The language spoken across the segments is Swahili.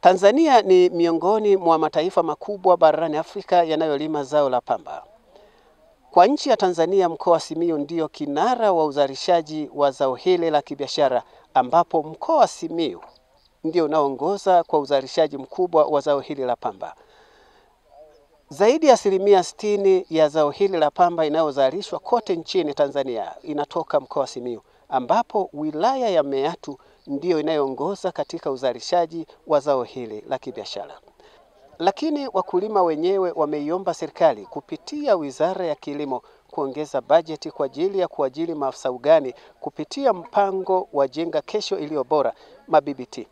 Tanzania ni miongoni mwa mataifa makubwa barani Afrika yanayolima zao la pamba. Kwa nchi ya Tanzania, mkoa wa Simiyu ndio kinara wa uzalishaji wa zao hili la kibiashara, ambapo mkoa wa Simiyu ndio unaongoza kwa uzalishaji mkubwa wa zao hili la pamba. Zaidi ya 60% ya zao hili la pamba inayozalishwa kote nchini Tanzania inatoka mkoa wa Simiyu, ambapo wilaya ya Meatu ndio inayoongoza katika uzalishaji wa zao hili la kibiashara. Lakini wakulima wenyewe wameiomba serikali kupitia Wizara ya Kilimo kuongeza bajeti kwa ajili ya kuajiri maafisa ugani kupitia mpango wa Jenga Kesho Iliyo Bora MABBT,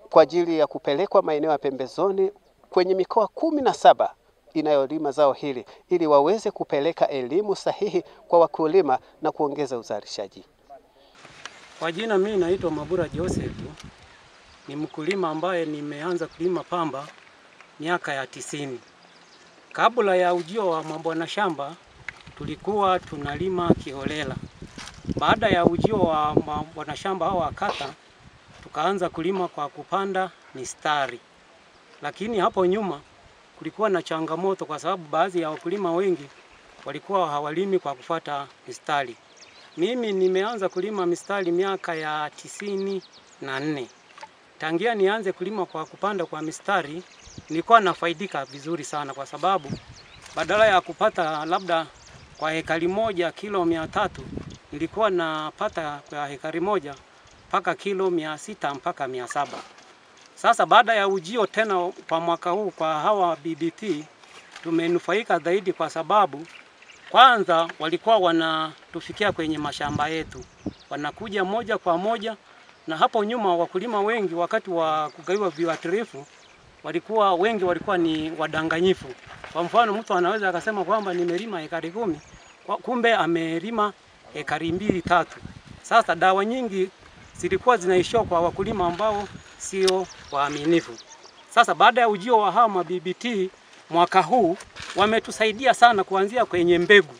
kwa ajili ya kupelekwa maeneo ya pembezoni kwenye mikoa 17 inayolima zao hili ili waweze kupeleka elimu sahihi kwa wakulima na kuongeza uzalishaji. Kwa jina mimi naitwa Mabura Joseph. Ni mkulima ambaye nimeanza kulima pamba miaka ya 90. Kabla ya ujio wa mabwana shamba tulikuwa tunalima kiholela. Baada ya ujio wa mabwana shamba hao wakata, tukaanza kulima kwa kupanda mistari. Lakini hapo nyuma kulikuwa na changamoto kwa sababu baadhi ya wakulima wengi walikuwa hawalimi kwa kufuata mistari. Mimi nimeanza kulima mistari miaka ya 94. Tangia nianze kulima kwa kupanda kwa mistari, nilikuwa nafaidika vizuri sana kwa sababu badala ya kupata labda kwa hekari moja kilo 300, nilikuwa napata kwa hekari moja mpaka kilo 600 mpaka 700. Sasa baada ya ujio tena kwa mwaka huu kwa hawa BBT tumenufaika zaidi kwa sababu kwanza walikuwa wanatufikia kwenye mashamba yetu. Wanakuja moja kwa moja, na hapo nyuma wakulima wengi wakati wa kugaiwa viuatilifu wengi walikuwa ni wadanganyifu. Kwa mfano mtu anaweza akasema kwamba nimelima ekari 10, kumbe amelima ekari 2-3. Sasa dawa nyingi zilikuwa zinaishia kwa wakulima ambao sio waaminifu. Sasa baada ya ujio wa hawa BBT mwaka huu wametusaidia sana kuanzia kwenye mbegu.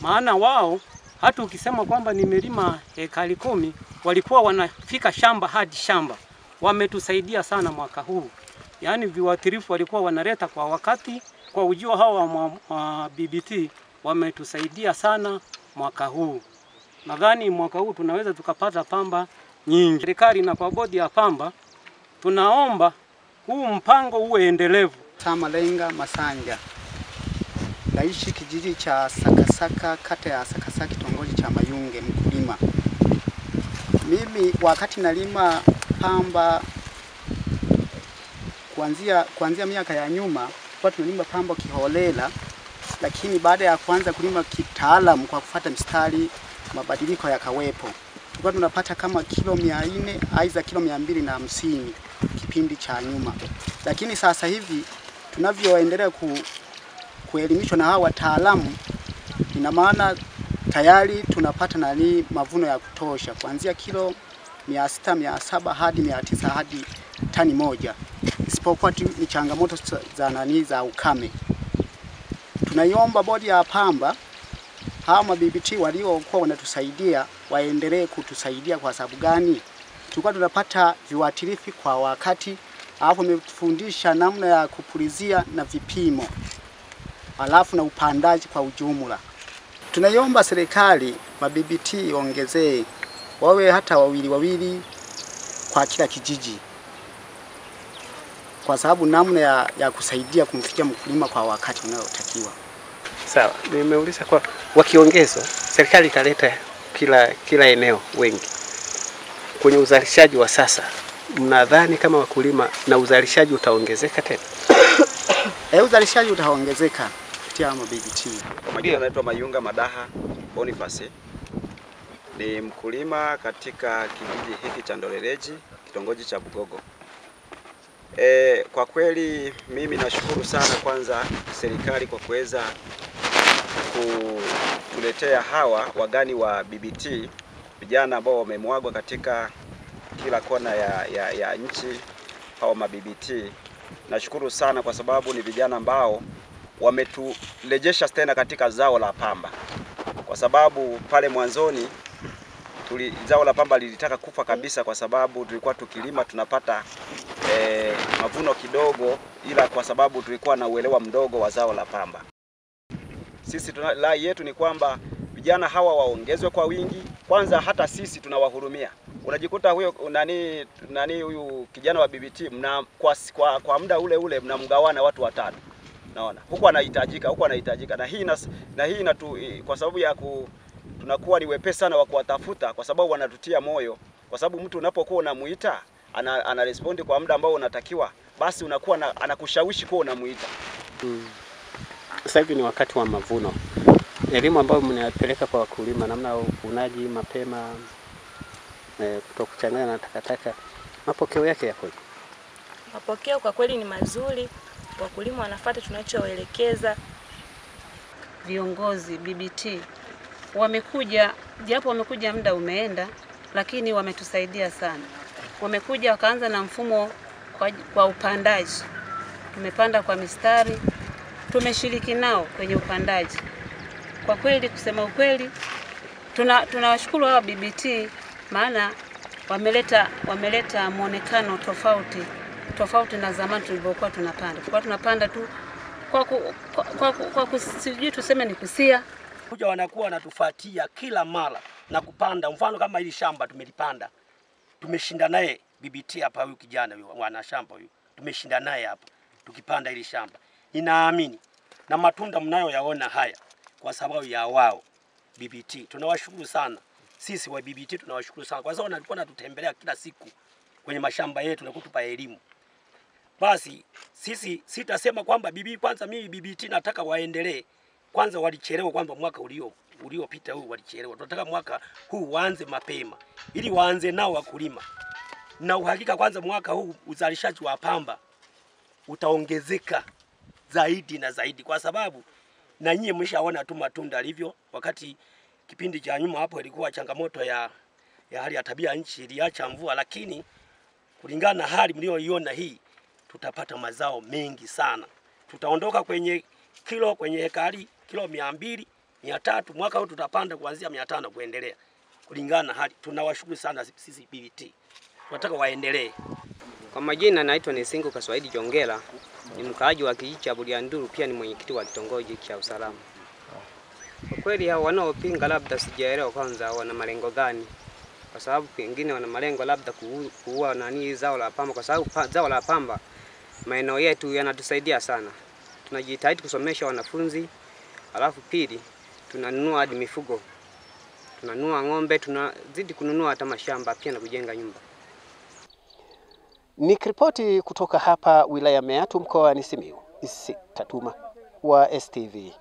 Maana wao hata ukisema kwamba nimelima ekari 10, walikuwa wanafika shamba hadi shamba. Wametusaidia sana mwaka huu. Yaani viuatilifu walikuwa wanaleta kwa wakati. Kwa ujio hawa wa BBT wametusaidia sana mwaka huu. Nadhani mwaka huu tunaweza tukapata pamba nyingi. Serikali na kwa bodi ya pamba tunaomba huu mpango uwe endelevu. Malenga Masanja. Naishi kijiji cha Sakasaka, kata ya Sakasaka, kitongoji cha Mayunge, mkulima. Mimi wakati nalima pamba kuanzia miaka ya nyuma, kwa tunalima pamba kiholela, lakini baada ya kuanza kulima kitaalamu kwa kufuata mstari, mabadiliko yakawepo. Tulikuwa tunapata kama kilo 400 aidha kilo 250 kipindi cha nyuma. Lakini sasa hivi tunavyoendelea kuelimishwa na hawa wataalamu, ina maana tayari tunapata mavuno ya kutosha kuanzia kilo 600, 700 hadi 900 hadi tani moja. Isipokuwa ni changamoto za ukame. Tunaiomba bodi ya pamba hawa BBT waliokuwa wanatusaidia waendelee kutusaidia. Kwa sababu gani? Tulikuwa tunapata viuatilifu kwa wakati, alafu wamefundisha namna ya kupulizia na vipimo, alafu na upandaji kwa ujumla. Tunaiomba serikali BBT ongezee, wawe hata wawili kwa kila kijiji, kwa sababu namna ya kusaidia kumfikia mkulima kwa wakati unaotakiwa. Sawa, nimeuliza kwa wakiongezwa serikali italeta kila eneo wengi kwenye uzalishaji wa sasa, mnadhani kama wakulima na uzalishaji utaongezeka tena? Uzalishaji utaongezeka kupitia BBT. Kwa majina naitwa Mayunga Madaha Boniface. Ni mkulima katika kijiji hiki cha Ndoleleji, kitongoji cha Bugogo. Kwa kweli mimi nashukuru sana kwanza serikali kwa kuweza kutuletea hawa wagani wa BBT, vijana ambao wamemwagwa katika kila kona ya nchi, hawa BBT. Nashukuru sana kwa sababu ni vijana ambao wameturejesha tena katika zao la pamba. Kwa sababu pale mwanzoni zao la pamba lilitaka kufa kabisa, kwa sababu tulikuwa tukilima tunapata mavuno kidogo, ila kwa sababu tulikuwa na uelewa mdogo wa zao la pamba. Sisi rai yetu ni kwamba vijana hawa waongezwe kwa wingi. Kwanza hata sisi tunawahurumia. Unajikuta huyo nani huyu kijana wa BBT kwa muda ule mnamgawana watu watatu. Naona huko anahitajika na hii kwa sababu ya tunakuwa ni wepesi sana wa kuwatafuta, kwa sababu wanatutia moyo, kwa sababu mtu unapokuwa unamuita ana respond kwa muda ambao unatakiwa, basi unakuwa anakushawishi kwa unamuita. Sasa hivi ni wakati wa mavuno. Elimu ambayo mnapeleka kwa wakulima, namna uvunaji mapema, kutokuchanganya na takataka, mapokeo yake yakoje? Mapokeo kwa kweli ni mazuri, wakulima wanafuata tunachowaelekeza. Viongozi BBT wamekuja, japo wamekuja muda umeenda, lakini wametusaidia sana. Wamekuja wakaanza na mfumo kwa upandaji. Tumepanda kwa mistari, tumeshiriki nao kwenye upandaji. Kwa kweli, kusema ukweli, tunawashukuru hawa BBT, maana wameleta muonekano tofauti na zamani tulivyokuwa tunapanda. Tulikuwa tunapanda tu kwa sijui tuseme ni kusia. Kuja wanakuwa wanatufuatia kila mara na kupanda. Mfano kama hili shamba tumelipanda, tumeshinda naye BBT hapa, huyu kijana huyu mwana shamba huyu, tumeshinda naye hapa tukipanda hili shamba. Ninaamini na matunda mnayoyaona haya kwa sababu ya wao BBT. Tunawashukuru sana. Sisi wa BBT tunawashukuru sana kwa sababu walikuwa wanatutembelea kila siku kwenye mashamba yetu na kutupa elimu. Basi sisi sitasema kwamba kwanza mimi BBT nataka waendelee. Kwanza walichelewa, kwamba mwaka uliopita huu walichelewa. Tunataka mwaka huu waanze mapema ili waanze nao wakulima. Na uhakika kwanza mwaka huu uzalishaji wa pamba utaongezeka zaidi na zaidi, kwa sababu na nyinyi mshaona tu matunda alivyo. Wakati kipindi cha nyuma hapo ilikuwa changamoto ya hali ya tabia nchi iliacha mvua, lakini kulingana na hali mlioiona hii tutapata mazao mengi sana. Tutaondoka kwenye hekari kilo 200, 300, mwaka huu tutapanda kuanzia 500 kuendelea. Kulingana na hali, tunawashukuru sana sisi BBT. Tunataka waendelee. Kwa majina naitwa Nesingo Kaswahili Jongela, ni mkaaji wa kijiji cha Bulianduru, pia ni mwenyekiti wa kitongoji cha usalama. Kwa kweli hao wanaopinga labda sijaelewa kwanza wana malengo gani, kwa sababu pengine wana malengo labda kuua zao la pamba, kwa sababu zao la pamba maeneo yetu yanatusaidia sana. Tunajitahidi kusomesha wanafunzi, alafu pili tunanunua hadi mifugo. Tunanunua ng'ombe, tunazidi kununua hata mashamba pia na kujenga nyumba. Nikiripoti kutoka hapa wilaya Meatu mkoani Simiyu, Tatuma wa STV.